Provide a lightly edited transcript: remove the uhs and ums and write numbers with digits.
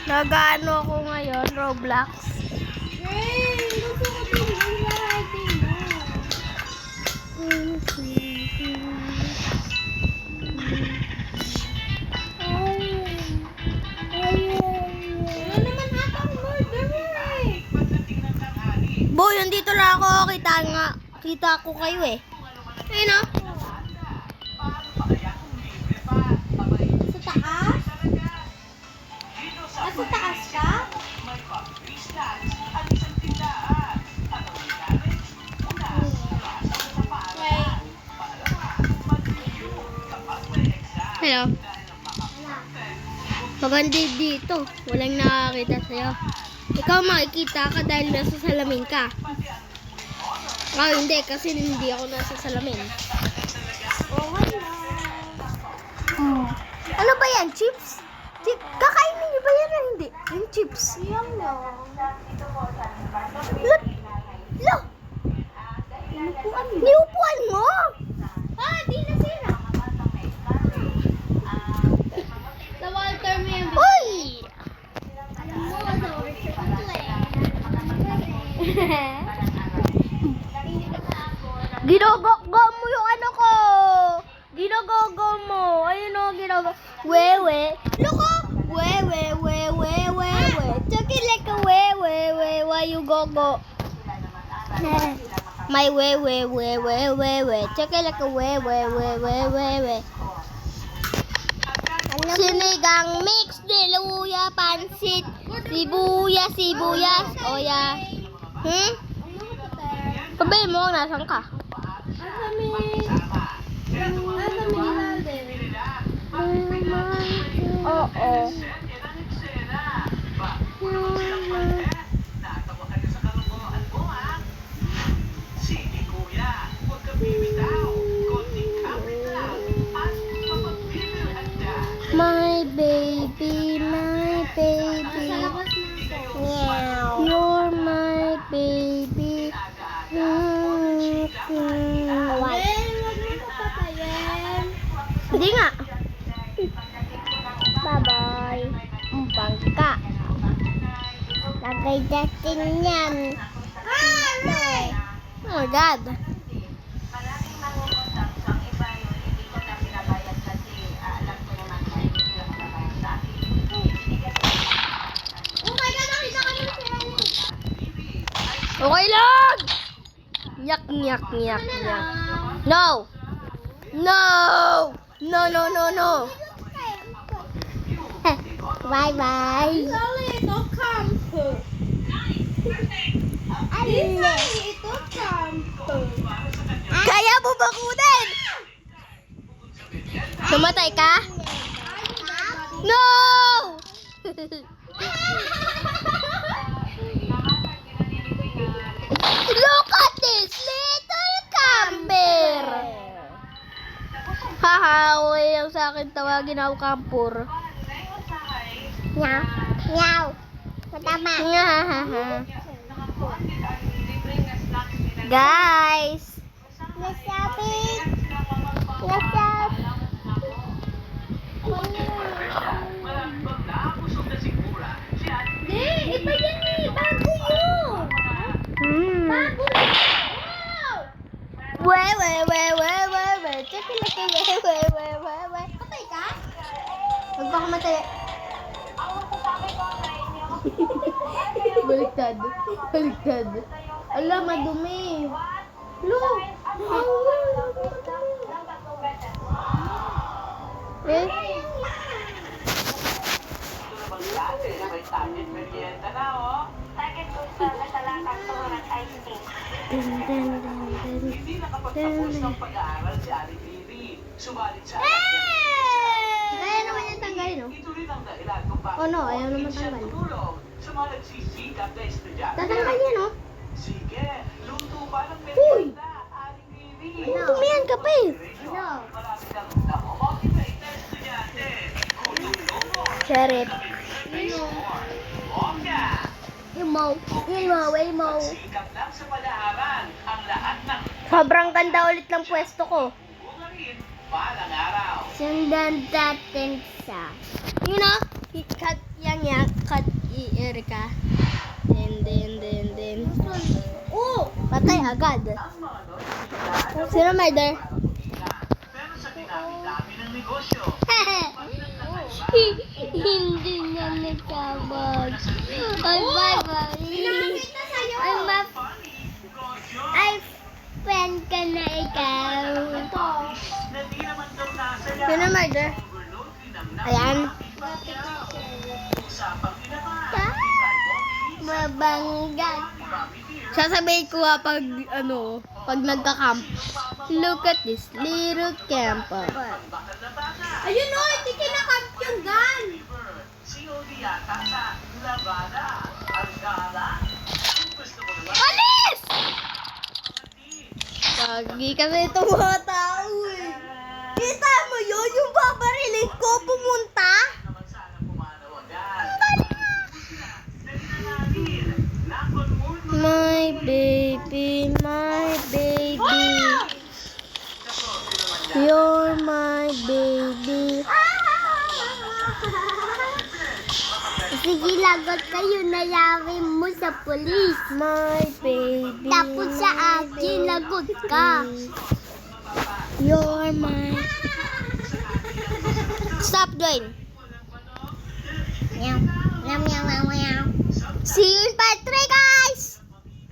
Nag-ano ako ngayon, Roblox. Gusto ko din yung bahay din mo. Wala naman ata ang murderer eh. Boy, dito lang ako. Kita ko kayo eh. Ayun o. Sa taas? Sa taas ka? Hello. Maganda dito. Walang nakakita sa'yo. Ikaw makikita ka dahil nasa salamin ka. Hindi. Kasi hindi ako nasa salamin. Ano ba yan? Chips? Kakainin niyo ba yan o hindi? Yung chips. Yan lang. Lo! Niupuan mo! Di na sira. Sa Walter mo yung Uy! alam mo, sa Walter ito eh. Ginogogo mo yung ano ko! Ginogogo mo! Ayun o, ginogogo. Wewe! Loko! Wewe! Chucky like a wewe! Why you gogo? My wewe! Chucky like a wewe! Sinigang mix, diluya, pansit, sibuyas, oya. Sabihin mo, nasan ka? Oo. My baby. Meow. You're my baby. Hindi nga. Bye-bye. Bangka. Lagay natin yan. Oh my God. Okay lang! Nyak. No! Bye-bye. Ito camper. Ito camper. Kaya mo ba kunin? Sumatay ka? No! Look at this little camper! Haha, ayaw sa akin tawagin ako kampur. Meow. Matama. Guys! Iba yan eh. Bago yun. Bago yun. Wewe. Check it like wewe. Patay ka? Huwag baka matay. Baliktad. Ala, madumi. Lo. Eh? Hindi nakapagtapos ng pag-aaral si Aling Lily. Subalit sa Kaya naman yung tanggalin, no? ito rin ang dahilan kung bakit Oh, no, ayaw naman siya tanggal. tutulong sa mga nagsisikap na estudyante. Tatanggal yan, no? Sige, luto pa ng Uy! merienda, Aling Lily. Tumiyan ka pa eh. Marami kang namomotivate na estudyante. Tutulong mo. Sheriff. Bongga! Ilmo. Sikap lang sa pag-aaral ang lahat ng Sobrang ganda ulit ng pwesto ko. bunga rin Palang araw. Sundan natin sa, you know, cut yang cut Erika. Then. Oh, patay agad. Ang mga notifikasyon Sino murder? pero sa dinami-dami ng negosyo. Hindi na nagkabag. Ay, bye-bye. Pinakita sa'yo. Ay, Funny, Rojo, ay, friend ka na ikaw. na di naman daw nasaya. Sino murder? Overload din ang Ayan. Usapang ginawa. Ah. Mabangga. Sasabihin ko pag pag nagka-camp. Look at this little camper. Bakal na bata. Ayun o, hindi kinakamp yung gun. COD yata sa Labada. Ang gala. Kung gusto mo naman, Alis! Pagi kasi itong mga tao eh. Kita mo yun? Yung babarilin ko pumunta? naman sana pumanaw agad. Dali na natin. Nakon mood mo. My baby, my baby. You're my baby. Sige, lagot kayo. Nayari mo sa polis. My baby. Tapos sa akin, lagot ka. You're my... Stop doing. Meow. Meow, meow, meow, meow. See you in part 3, guys!